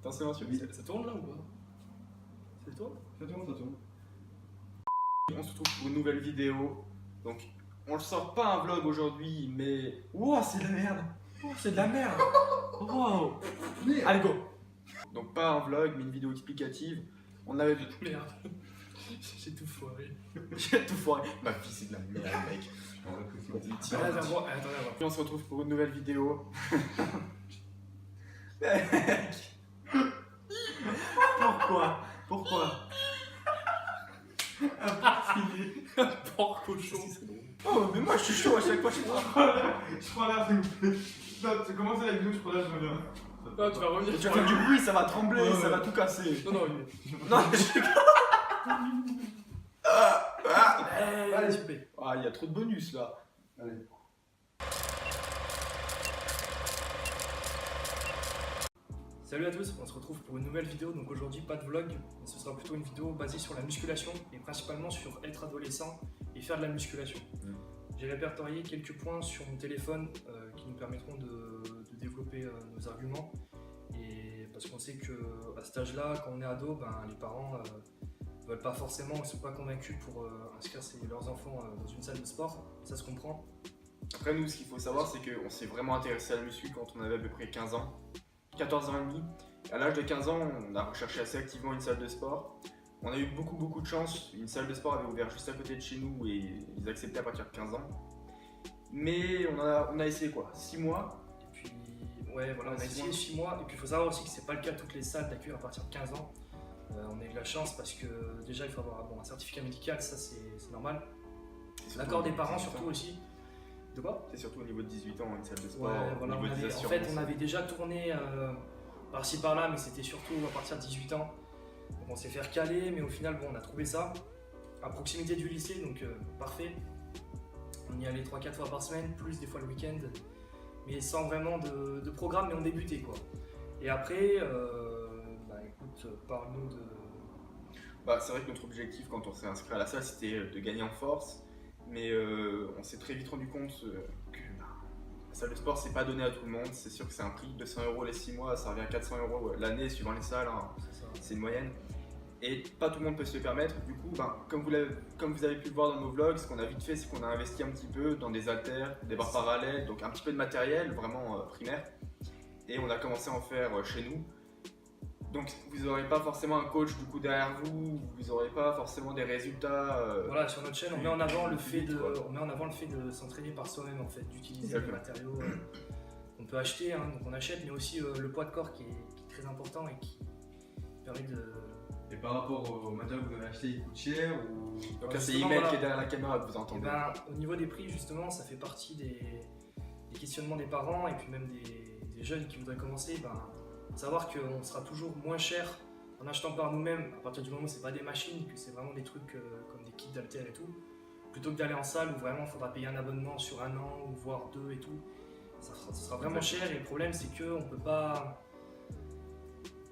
Attention, Ça tourne là ou pas? Ça tourne? Ça tourne. on se retrouve pour une nouvelle vidéo. Donc, on ne sort pas un vlog aujourd'hui, mais. Wow, c'est de la merde! Oh, c'est de la merde! Wow! Allez, go! Donc, pas un vlog, mais une vidéo explicative. On avait vu. Merde. J'ai tout foiré. J'ai tout foiré. Ma fille, c'est de la merde, mec. Attends, attends. Puis on se retrouve pour une nouvelle vidéo. Pourquoi? Un porc cochon. Oh, mais moi je suis chaud à chaque fois. Je prends l'air, s'il vous plaît. Stop, tu commences la vidéo, je prends l'air, je reviens. Ah, tu vas revenir. Tu vas faire du bruit, ça va trembler, Ouais. ça va tout casser. Non, non, Non, allez, super. Ah, il y a trop de bonus là. Allez. Salut à tous, on se retrouve pour une nouvelle vidéo. Donc aujourd'hui, pas de vlog, mais ce sera plutôt une vidéo basée sur la musculation et principalement sur être adolescent et faire de la musculation. J'ai répertorié quelques points sur mon téléphone qui nous permettront de développer nos arguments. Et parce qu'on sait qu'à cet âge-là, quand on est ado, les parents ne veulent pas forcément, ne sont pas convaincus pour inscrire leurs enfants dans une salle de sport. Ça se comprend. Après, nous, ce qu'il faut savoir, c'est qu'on s'est vraiment intéressé à la muscu quand on avait à peu près 15 ans. 14 ans et demi. À l'âge de 15 ans, on a recherché assez activement une salle de sport. On a eu beaucoup de chance. Une salle de sport avait ouvert juste à côté de chez nous et ils acceptaient à partir de 15 ans. Mais on a essayé quoi 6 mois. Et puis, ouais, voilà, on a essayé 6 mois. Et puis, il faut savoir aussi que c'est pas le cas de toutes les salles d'accueil à partir de 15 ans. On a eu de la chance parce que déjà, il faut avoir un certificat médical, ça c'est normal. L'accord des parents surtout aussi. De quoi? C'est surtout au niveau de 18 ans, une salle de sport. Ouais, voilà, au niveau des en assurances. fait, on avait déjà tourné par-ci par-là, mais c'était surtout à partir de 18 ans. Donc on s'est fait recaler, mais au final, bon, on a trouvé ça à proximité du lycée, donc parfait. On y allait 3-4 fois par semaine, plus des fois le week-end, mais sans vraiment de programme, mais on débutait quoi. Et après, écoute, parle-nous de. C'est vrai que notre objectif quand on s'est inscrit à la salle, c'était de gagner en force. Mais on s'est très vite rendu compte que la salle de sport, c'est pas donné à tout le monde. C'est sûr que c'est un prix de 200 € les 6 mois, ça revient à 400 € l'année suivant les salles, hein. C'est une moyenne. Et pas tout le monde peut se le permettre. Du coup, comme vous avez pu le voir dans nos vlogs, ce qu'on a vite fait, c'est qu'on a investi un petit peu dans des haltères, des barres parallèles, donc un petit peu de matériel vraiment primaire. Et on a commencé à en faire chez nous. Donc vous n'aurez pas forcément un coach du coup derrière vous, vous n'aurez pas forcément des résultats. Voilà, sur notre chaîne, on met en avant le fait vite, de s'entraîner par soi-même en fait, d'utiliser des matériaux qu'on peut acheter, hein, donc on achète, mais aussi le poids de corps qui est très important et qui permet de. Et par rapport au matériel que vous avez acheté, il coûte cher ou. Donc là c'est Justement, Email voilà. qui est derrière la caméra que vous entendez. Au niveau des prix, justement, ça fait partie des questionnements des parents et puis même des jeunes qui voudraient commencer. Savoir qu'on sera toujours moins cher en achetant par nous-mêmes, à partir du moment où c'est pas des machines, que c'est vraiment des trucs comme des kits d'haltères et tout, plutôt que d'aller en salle où vraiment il faudra payer un abonnement sur 1 an ou voire 2 et tout. Ça sera vraiment cher et le problème c'est qu'on peut pas.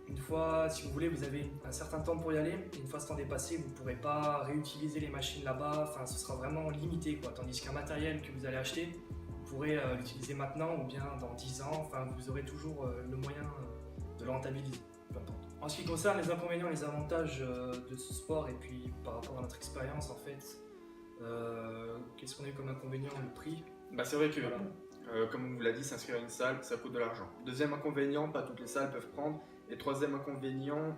Une fois, si vous voulez, vous avez un certain temps pour y aller, et une fois ce temps dépassé, vous ne pourrez pas réutiliser les machines là-bas, enfin ce sera vraiment limité quoi. Tandis qu'un matériel que vous allez acheter, vous pourrez l'utiliser maintenant ou bien dans 10 ans, enfin vous aurez toujours le moyen de le rentabiliser, peu importe. En ce qui concerne les inconvénients et les avantages de ce sport et puis par rapport à notre expérience en fait, qu'est-ce qu'on a eu comme inconvénient? Le prix. C'est vrai que, Voilà. comme on vous l'a dit, s'inscrire à une salle, ça coûte de l'argent. Deuxième inconvénient, pas toutes les salles peuvent prendre. Et troisième inconvénient,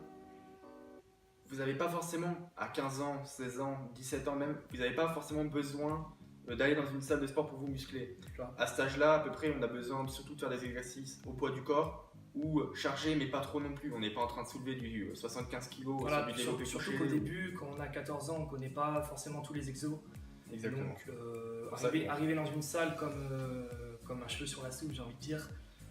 vous n'avez pas forcément, à 15 ans, 16 ans, 17 ans même, vous n'avez pas forcément besoin d'aller dans une salle de sport pour vous muscler. À cet âge-là, à peu près, on a besoin surtout de faire des exercices au poids du corps ou charger, mais pas trop non plus. On n'est pas en train de soulever du 75 kg Voilà, sur du développé surtout couché. qu'au début, quand on a 14 ans, on ne connaît pas forcément tous les exos. Exactement. Donc arriver dans une salle comme un cheveu sur la soupe, j'ai envie de dire,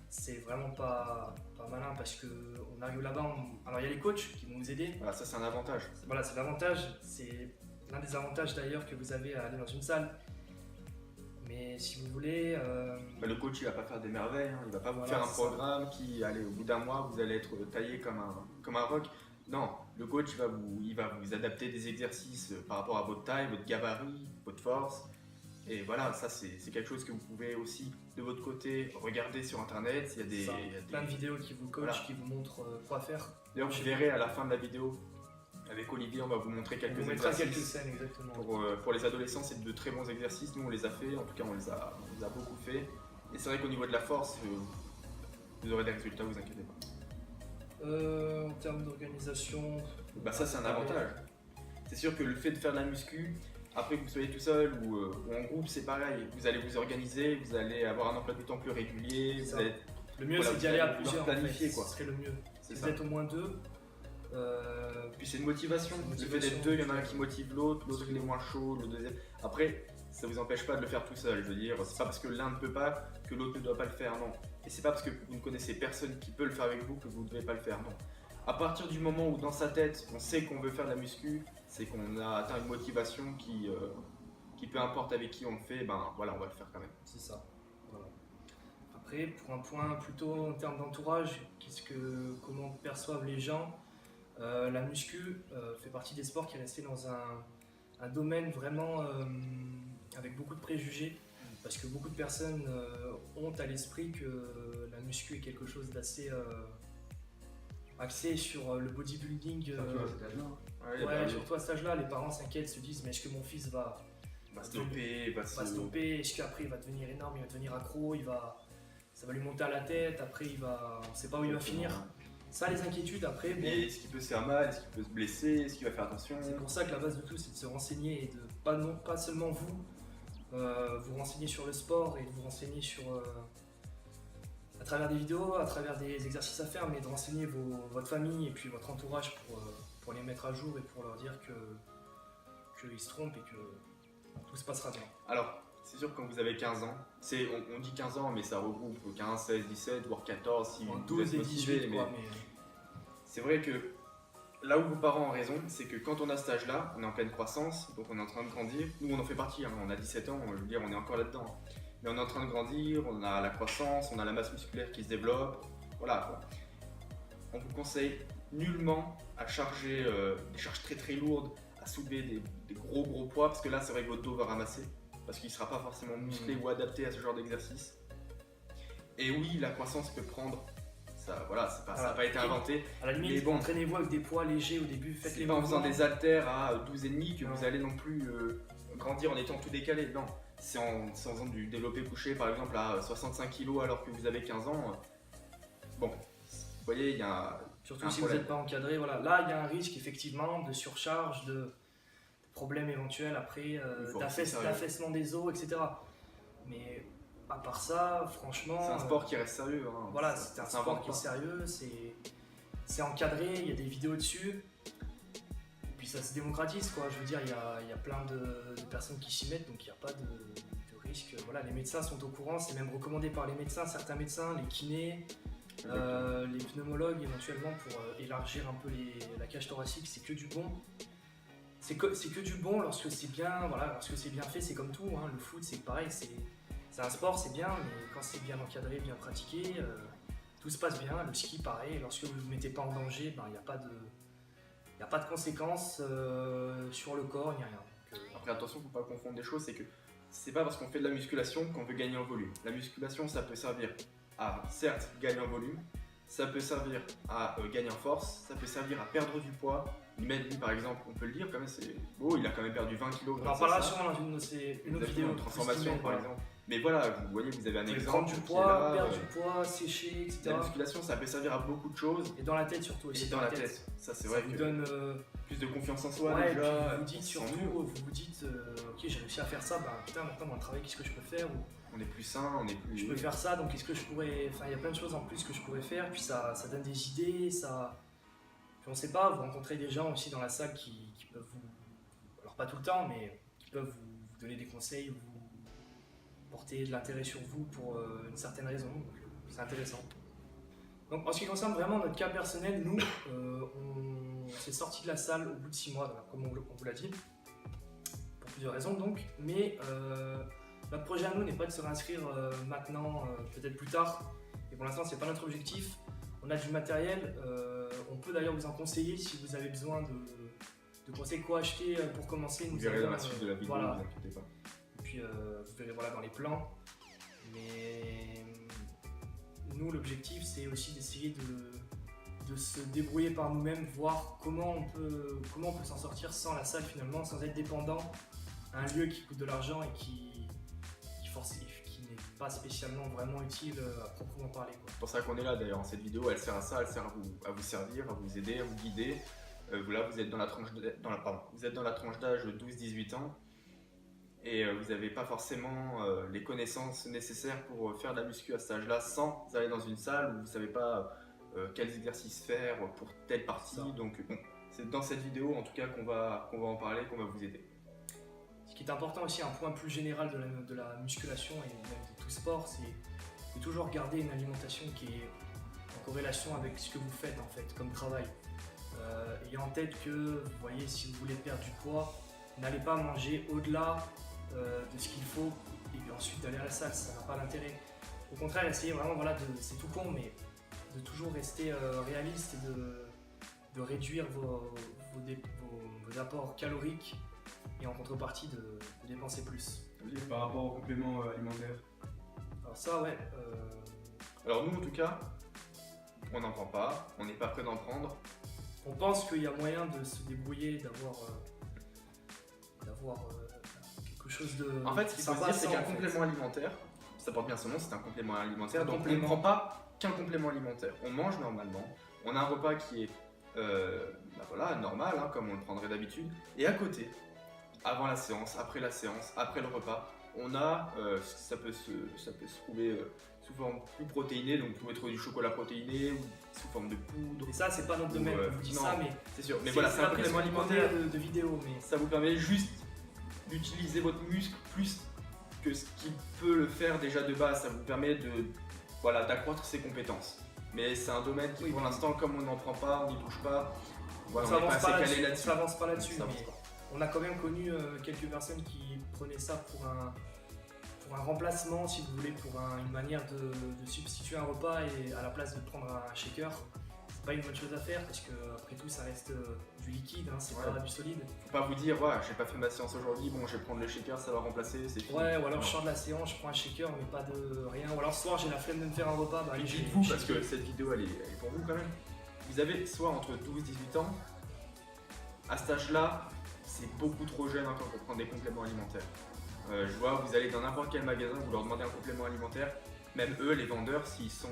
c'est vraiment pas malin parce qu'on arrive là-bas, alors il y a les coachs qui vont nous aider. Voilà, ça c'est un avantage. Voilà, c'est l'avantage, c'est l'un des avantages d'ailleurs que vous avez à aller dans une salle. Mais si vous voulez... Le coach il va pas faire des merveilles, hein. Il va pas vous Voilà, faire un c'est ça. programme qui, allez, au bout d'un mois, vous allez être taillé comme un roc. Non, le coach il va vous adapter des exercices par rapport à votre taille, votre gabarit, votre force. Et voilà, ça c'est quelque chose que vous pouvez aussi de votre côté regarder sur internet. Il y a des, Ça, il y a des- plein de vidéos qui vous coachent, Voilà. qui vous montrent quoi faire. D'ailleurs, vous verrez à la fin de la vidéo, avec Olivier, on va vous montrer On quelques vous mettra quelques exercices. scènes exactement. Pour les adolescents, c'est de très bons exercices. Nous, on les a fait. En tout cas, on les a beaucoup fait. Et c'est vrai qu'au niveau de la force, vous aurez des résultats, vous inquiétez pas. En termes d'organisation, Bah ça, c'est un avantage. C'est sûr que le fait de faire de la muscu, après que vous soyez tout seul ou en groupe, c'est pareil. Vous allez vous organiser, vous allez avoir un emploi du temps plus régulier. C'est Vous ça. allez... le mieux Voilà, c'est d'y vous aller à allez plusieurs. pouvoir planifier, en fait. quoi. Ce serait le mieux. C'est Si ça. vous êtes au moins deux, Puis c'est une motivation. Le fait Motivation. d'être deux, il y en a un qui motive l'autre il est moins chaud, le deuxième. Après, ça vous empêche pas de le faire tout seul. Je veux dire, c'est pas parce que l'un ne peut pas que l'autre ne doit pas le faire, non. Et c'est pas parce que vous ne connaissez personne qui peut le faire avec vous que vous ne devez pas le faire, non. À partir du moment où dans sa tête, on sait qu'on veut faire de la muscu, c'est qu'on a atteint une motivation qui peu importe avec qui on le fait, ben voilà, on va le faire quand même. c'est ça. Voilà. Après, pour un point plutôt en termes d'entourage, comment perçoivent les gens, la muscu fait partie des sports qui est resté dans un domaine vraiment avec beaucoup de préjugés, parce que beaucoup de personnes ont à l'esprit que la muscu est quelque chose d'assez axé sur le bodybuilding. Surtout à cet âge-là. Ouais, surtout à cet âge-là, les parents s'inquiètent, se disent mais est-ce que mon fils va se doper, va se doper, est-ce qu'après il va devenir énorme, il va devenir accro, ça va lui monter à la tête, après on ne sait pas où il va finir. Ça, les inquiétudes après, bon, Et est-ce qu'il peut se faire mal, est-ce qu'il peut se blesser, est-ce qu'il va faire attention? c'est pour ça que la base de tout c'est de se renseigner et de pas seulement vous renseigner sur le sport et de vous renseigner à travers des vidéos, à travers des exercices à faire, mais de renseigner votre famille et puis votre entourage pour les mettre à jour et pour leur dire qu'ils se trompent et que tout se passera bien. Alors, c'est sûr que quand vous avez 15 ans, on dit 15 ans, mais ça regroupe 15, 16, 17, voire 14 si En vous 12 êtes et motivé, 18 mais quoi, mais c'est vrai que là où vos parents ont raison, c'est que quand on a cet âge-là, on est en pleine croissance, donc on est en train de grandir. Nous, on en fait partie, hein, on a 17 ans, je veux dire, on est encore là-dedans. Hein. Mais on est en train de grandir, on a la croissance, on a la masse musculaire qui se développe, voilà quoi. On vous conseille nullement à charger des charges très très lourdes, à soulever des gros poids, parce que là, c'est vrai que votre dos va ramasser, parce qu'il ne sera pas forcément musclé ou adapté à ce genre d'exercice. Et oui, la croissance peut prendre, ça n'a pas été inventé. à la limite, Mais bon. entraînez-vous avec des poids légers au début, faites C'est les pas en faisant mouvements. des haltères à 12,5 que Non. vous allez non plus grandir en étant tout décalé. Non, c'est en faisant du développé couché par exemple à 65 kg alors que vous avez 15 ans. Bon, vous voyez, il y a Surtout un si vous problème. n'êtes pas encadré, voilà. Là, il y a un risque effectivement de surcharge, de problèmes éventuels après, Il faut rester sérieux. d'affaissement des os, etc. Mais à part ça, franchement, C'est un sport qui reste sérieux. Hein. voilà, Ça- c'est un ça sport s'invente qui est pas. sérieux, c'est encadré, il y a des vidéos dessus. Et puis ça se démocratise, quoi. Je veux dire, il y a plein de personnes qui s'y mettent, donc il n'y a pas de risque. Voilà, les médecins sont au courant, c'est même recommandé par les médecins, certains médecins, les kinés. Les pneumologues éventuellement pour élargir un peu la cage thoracique, c'est que du bon. C'est que du bon lorsque c'est bien, voilà, lorsque c'est bien fait, c'est comme tout. Hein. Le foot, c'est pareil, c'est un sport, c'est bien, mais quand c'est bien encadré, bien pratiqué, tout se passe bien. Le ski, pareil, lorsque vous ne vous mettez pas en danger, il n'y a pas de conséquences sur le corps, ni rien. Donc, Après, attention, faut pas confondre des choses, c'est que c'est pas parce qu'on fait de la musculation qu'on veut gagner en volume. La musculation, ça peut servir à, certes, gagner en volume, ça peut servir à gagner en force, ça peut servir à perdre du poids. Lui, par exemple, on peut le dire, quand même, c'est beau, il a quand même perdu 20 kg. on en parlera sûrement dans une autre vidéo. de transformation, plus par humaine, exemple. Mais voilà, vous voyez, vous avez un Vous pouvez exemple. prendre du qui est poids, là, perdre du poids, sécher, etc. La musculation, ça peut servir à beaucoup de choses. Et dans la tête surtout aussi. Et dans la tête. Ça, c'est Ça vrai vous que donne. plus de confiance en soi, Ouais, et déjà. puis vous vous dites on se sent surtout, mieux. vous vous dites, ok, j'ai réussi à faire ça, bah putain, maintenant dans le travail, qu'est-ce que je peux faire? Ou On est plus sain, on est plus. je peux faire ça, donc est-ce que je pourrais. Enfin, il y a plein de choses en plus que je pourrais faire, puis ça donne des idées, ça. Puis on sait pas, vous rencontrez des gens aussi dans la salle qui peuvent vous. Alors pas tout le temps, mais qui peuvent vous donner des conseils, vous porter de l'intérêt sur vous pour une certaine raison, donc c'est intéressant. Donc en ce qui concerne vraiment notre cas personnel, nous, on s'est sorti de la salle au bout de 6 mois, voilà, comme on vous l'a dit, pour plusieurs raisons donc, mais notre projet à nous n'est pas de se réinscrire maintenant, peut-être plus tard, et pour l'instant c'est pas notre objectif. On a du matériel, on peut d'ailleurs vous en conseiller si vous avez besoin de conseils quoi acheter pour commencer. Vous Nous verrez dans avons, la suite de la vidéo, voilà. ne vous inquiétez pas. Et puis vous verrez voilà, dans les plans. Mais nous, l'objectif, c'est aussi d'essayer de se débrouiller par nous-mêmes, voir comment on peut s'en sortir sans la salle finalement, sans être dépendant à un lieu qui coûte de l'argent et qui n'est pas spécialement vraiment utile à proprement parler, quoi. C'est pour ça qu'on est là d'ailleurs. Cette vidéo, elle sert à ça, elle sert à vous servir, à vous aider, à vous guider. Là, vous êtes dans la tranche d'âge 12-18 ans et vous n'avez pas forcément les connaissances nécessaires pour faire de la muscu à cet âge-là sans aller dans une salle où vous ne savez pas quels exercices faire pour telle partie. Donc bon, c'est dans cette vidéo en tout cas qu'on va en parler, qu'on va vous aider. Ce qui est important aussi, un point plus général de la musculation et même de tout sport, c'est de toujours garder une alimentation qui est en corrélation avec ce que vous faites en fait comme travail. Ayez en tête que, vous voyez, si vous voulez perdre du poids, n'allez pas manger au-delà de ce qu'il faut et puis ensuite d'aller à la salle, ça n'a pas d'intérêt. Au contraire, essayez vraiment, voilà, c'est tout con, mais de toujours rester réaliste et de réduire vos apports caloriques et en contrepartie de dépenser plus. Par rapport aux compléments alimentaires. Alors ça, ouais. Alors nous en tout cas, on n'en prend pas, on n'est pas prêt d'en prendre. On pense qu'il y a moyen de se débrouiller, d'avoir quelque chose de. En fait, ce qu'il faut se dire, c'est qu'un complément alimentaire, ça porte bien son nom, c'est un complément alimentaire, donc on ne prend pas qu'un complément alimentaire. On mange normalement, on a un repas qui est voilà, normal, hein, comme on le prendrait d'habitude, et à côté, avant la séance, après le repas, on a, ça peut se trouver sous forme plus protéinée, donc vous pouvez trouver du chocolat protéiné ou sous forme de poudre. Et ça, c'est pas notre domaine, on vous dit ça, mais c'est sûr. Mais voilà, c'est un complément alimentaire de vidéo, mais ça vous permet juste d'utiliser votre muscle plus que ce qu'il peut le faire déjà de base. Ça vous permet d'accroître ses compétences. Mais c'est un domaine qui, pour l'instant, comme on n'en prend pas, on n'y touche pas, voilà, on n'est pas assez calé là-dessus. Ça avance pas là-dessus. Ça avance pas. On a quand même connu quelques personnes qui prenaient ça pour un remplacement, si vous voulez, pour une manière de substituer un repas et à la place de prendre un shaker. C'est pas une bonne chose à faire parce que après tout ça reste du liquide, hein, c'est pas du solide. Faut pas vous dire ouais, j'ai pas fait ma séance aujourd'hui, bon je vais prendre le shaker, ça va remplacer, c'est fini. Ouais, ou alors je sors de la séance, je prends un shaker mais pas de rien. Ou alors ce soir j'ai la flemme de me faire un repas, bah allez, dites-vous parce que cette vidéo elle est pour vous quand même. Vous avez soit entre 12 et 18 ans, à cet âge-là, c'est beaucoup trop jeune encore pour prendre des compléments alimentaires. Je vois, vous allez dans n'importe quel magasin, vous leur demandez un complément alimentaire, même eux, les vendeurs, s'ils sont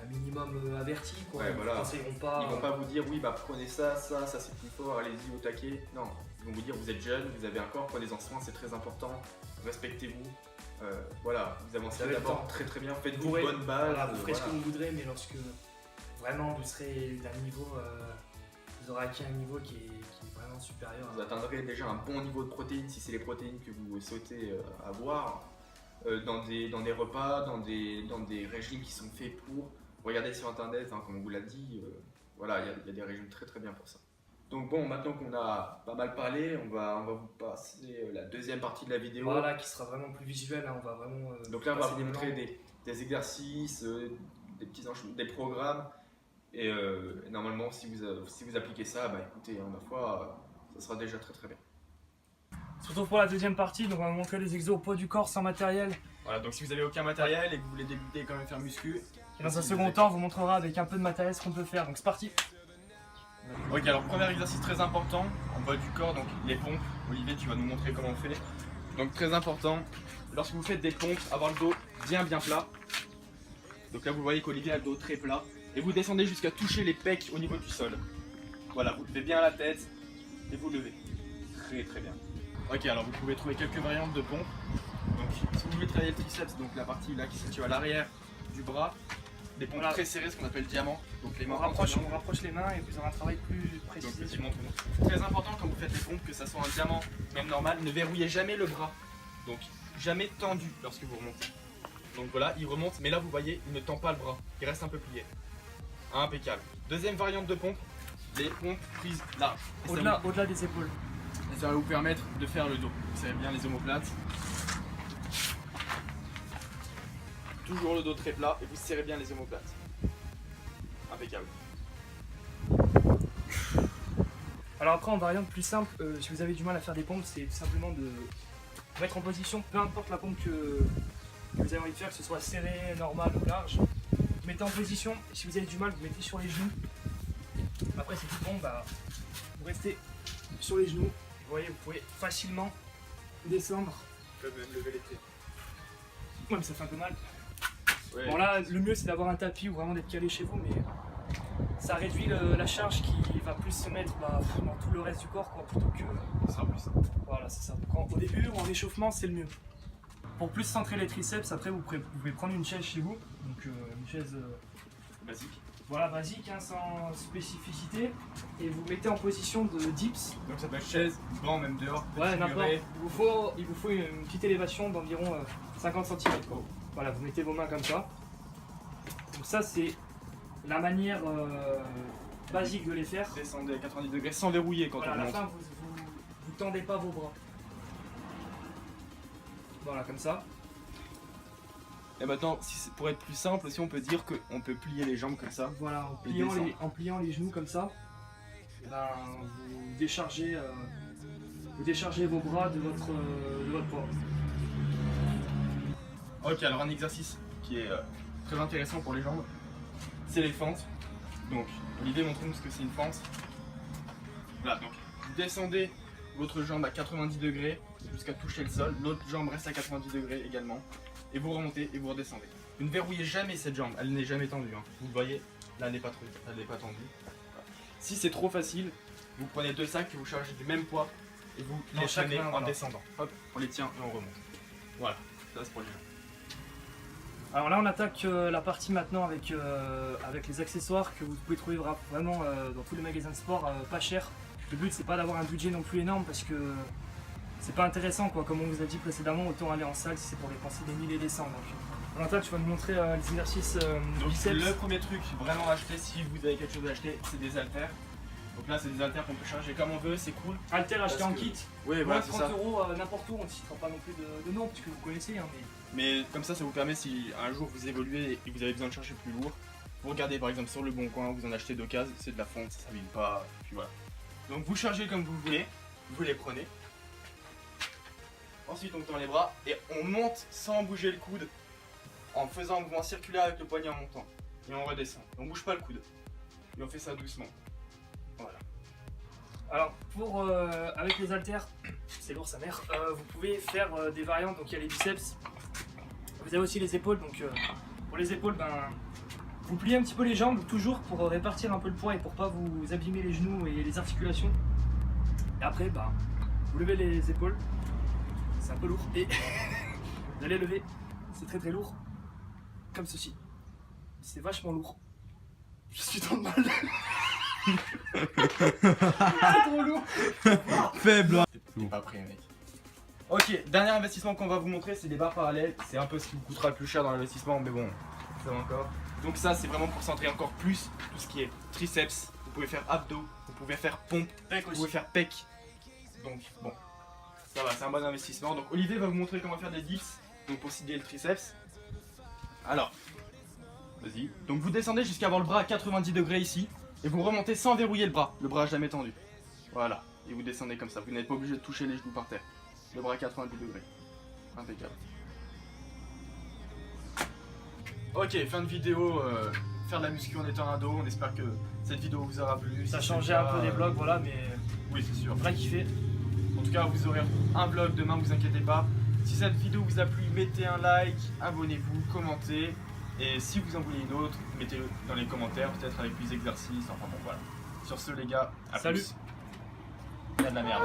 un minimum avertis, quoi, ouais, voilà. Ils vont pas vous dire oui, bah prenez ça c'est plus fort, allez-y au taquet. Non, ils vont vous dire vous êtes jeune, vous avez un corps, prenez-en soin, c'est très important, respectez-vous. Voilà, vous avancez d'abord très très bien, faites-vous une bonne base. Voilà, vous ferez ce que vous voudrez, mais lorsque vraiment vous serez d'un niveau, vous aurez acquis un niveau qui est vraiment supérieur. Vous atteindrez déjà un bon niveau de protéines si c'est les protéines que vous souhaitez avoir dans des repas, dans des régimes qui sont faits pour. Regardez sur internet, hein, comme on vous l'a dit, voilà, il y a des régimes très très bien pour ça. Donc bon, maintenant qu'on a pas mal parlé, on va vous passer la deuxième partie de la vidéo. Voilà, qui sera vraiment plus visuelle, hein, on va vraiment. Donc là, on va vous montrer des exercices, des programmes. Et normalement, si vous appliquez ça, bah écoutez, ma foi, ça sera déjà très très bien. On se retrouve pour la deuxième partie, donc on va vous montrer les exos au poids du corps sans matériel. Voilà, donc si vous n'avez aucun matériel et que vous voulez débuter quand même faire muscu. Et dans un second temps, on vous montrera avec un peu de matériel ce qu'on peut faire, donc c'est parti. Ok, alors premier exercice très important, en bas du corps, donc les pompes. Olivier, tu vas nous montrer comment on fait. Donc très important, lorsque vous faites des pompes, avoir le dos bien plat. Donc là vous voyez qu'Olivier a le dos très plat. Et vous descendez jusqu'à toucher les pecs au niveau du sol. Voilà, vous levez bien la tête et vous levez. Très très bien. Ok, alors vous pouvez trouver quelques variantes de pompes. Donc si vous voulez travailler le triceps, donc la partie là qui se situe à l'arrière du bras, des pompes très serrées, ce qu'on appelle diamant. Donc les mains on rapproche les mains et vous aurez un travail plus précis. Donc petit montre. Très important quand vous faites les pompes que ça soit un diamant, même normal, ne verrouillez jamais le bras. Donc jamais tendu lorsque vous remontez. Donc voilà, il remonte, mais là vous voyez, il ne tend pas le bras, il reste un peu plié. Impeccable. Deuxième variante de pompe, les pompes prises larges. Au-delà des épaules. Et ça va vous permettre de faire le dos. Vous savez bien les omoplates. Toujours le dos très plat et vous serrez bien les omoplates. Impeccable. Alors après en variante plus simple, si vous avez du mal à faire des pompes, c'est tout simplement de vous mettre en position, peu importe la pompe que vous avez envie de faire, que ce soit serré, normal ou large. Vous mettez en position, et si vous avez du mal, vous mettez sur les genoux. Après, c'est tout bon, bah, vous restez sur les genoux. Vous voyez, vous pouvez facilement descendre. Tu peux même lever les pieds. Ouais, mais ça fait un peu mal. Ouais. Bon là, le mieux c'est d'avoir un tapis ou vraiment d'être calé chez vous, mais ça réduit la charge qui va plus se mettre dans tout le reste du corps, quoi, plutôt que... Ce sera plus simple. Voilà, c'est ça. Donc, au début ou en échauffement, c'est le mieux. Pour plus centrer les triceps, après vous pouvez prendre une chaise chez vous, donc une chaise Basique. voilà, basique, hein, sans spécificité, et vous mettez en position de dips. Donc ça peut être chaise, banc, même dehors. Ouais, petit n'importe. muret. Il vous faut une petite élévation d'environ 50 cm. Voilà, vous mettez vos mains comme ça. Donc ça, c'est la manière basique de les faire. Descendez à 90 degrés sans verrouiller quand Voilà, à on la monte. fin, vous tendez pas vos bras. Voilà, comme ça. Et maintenant, pour être plus simple aussi, on peut dire qu'on peut plier les jambes comme ça. Voilà, Et descendre. en pliant les genoux comme ça, eh ben, vous déchargez vos bras de votre poids. Ok, alors un exercice qui est très intéressant pour les jambes, c'est les fentes. Donc, Olivier, montre-nous ce que c'est une fente. Voilà, donc vous descendez votre jambe à 90 degrés jusqu'à toucher le sol, l'autre jambe reste à 90 degrés également, et vous remontez et vous redescendez. Vous ne verrouillez jamais cette jambe, elle n'est jamais tendue. Hein. Vous le voyez, là elle n'est pas tendue. Voilà. Si c'est trop facile, vous prenez deux sacs que vous chargez du même poids et vous Dans les chaque tenez main, en voilà. descendant. Hop, on les tient et on remonte. Voilà, ça c'est pour les jambes. Alors là, on attaque la partie maintenant avec les accessoires que vous pouvez trouver vraiment dans tous les magasins de sport pas cher. Le but, c'est pas d'avoir un budget non plus énorme parce que c'est pas intéressant, quoi. Comme on vous a dit précédemment, autant aller en salle si c'est pour dépenser des milliers et des cents. Donc, Valentin, tu vas nous montrer les exercices Donc biceps. le premier truc vraiment à acheter si vous avez quelque chose à acheter, c'est des haltères. Donc là c'est des haltères qu'on peut charger comme on veut, c'est cool. Haltères acheté Parce en que- kit. Oui Moins de 30 € n'importe où, on ne citera pas non plus de nom puisque vous connaissez. Hein, Mais comme ça vous permet si un jour vous évoluez et que vous avez besoin de chercher plus lourd, vous regardez par exemple sur le bon coin, vous en achetez d'occasion, c'est de la fonte, ça s'abîme pas, puis voilà. Donc vous chargez comme vous voulez, vous les prenez. Ensuite on tend les bras et on monte sans bouger le coude en faisant un mouvement circulaire avec le poignet en montant. Et on redescend. On bouge pas le coude. Et on fait ça doucement. Voilà. Alors avec les haltères, c'est lourd sa mère, vous pouvez faire des variantes, donc il y a les biceps, vous avez aussi les épaules, donc pour les épaules, vous pliez un petit peu les jambes toujours pour répartir un peu le poids et pour pas vous abîmer les genoux et les articulations. Et après, vous levez les épaules, c'est un peu lourd, et vous allez lever, c'est très très lourd, comme ceci. C'est vachement lourd. Je suis dans le mal. C'est trop lourd. Faible. T'es pas prêt mec. Ok, dernier investissement qu'on va vous montrer, c'est des barres parallèles. C'est un peu ce qui vous coûtera le plus cher dans l'investissement, mais bon, ça va encore. Donc ça, c'est vraiment pour centrer encore plus tout ce qui est triceps. Vous pouvez faire abdos, vous pouvez faire pompe, Pec vous aussi. pouvez faire pec. Donc bon, ça va, c'est un bon investissement. Donc Olivier va vous montrer comment faire des dips, donc pour cibler le triceps. Alors, vas-y. Donc vous descendez jusqu'à avoir le bras à 90 degrés ici, et vous remontez sans verrouiller le bras jamais tendu. Voilà, et vous descendez comme ça, vous n'êtes pas obligé de toucher les genoux par terre. Le bras à 90 degrés. Impeccable. Ok, fin de vidéo. Faire de la muscu en étant ado. On espère que cette vidéo vous aura plu. Ça Si changeait c'est un le peu cas, des vlogs, voilà, mais Oui, c'est sûr. on a kiffé. En tout cas, vous aurez un vlog demain, vous inquiétez pas. Si cette vidéo vous a plu, mettez un like, abonnez-vous, commentez. Et si vous en voulez une autre, mettez-le dans les commentaires, peut-être avec plus d'exercices. Enfin bon, voilà. Sur ce, les gars, à Salut. plus. Il y a de la merde.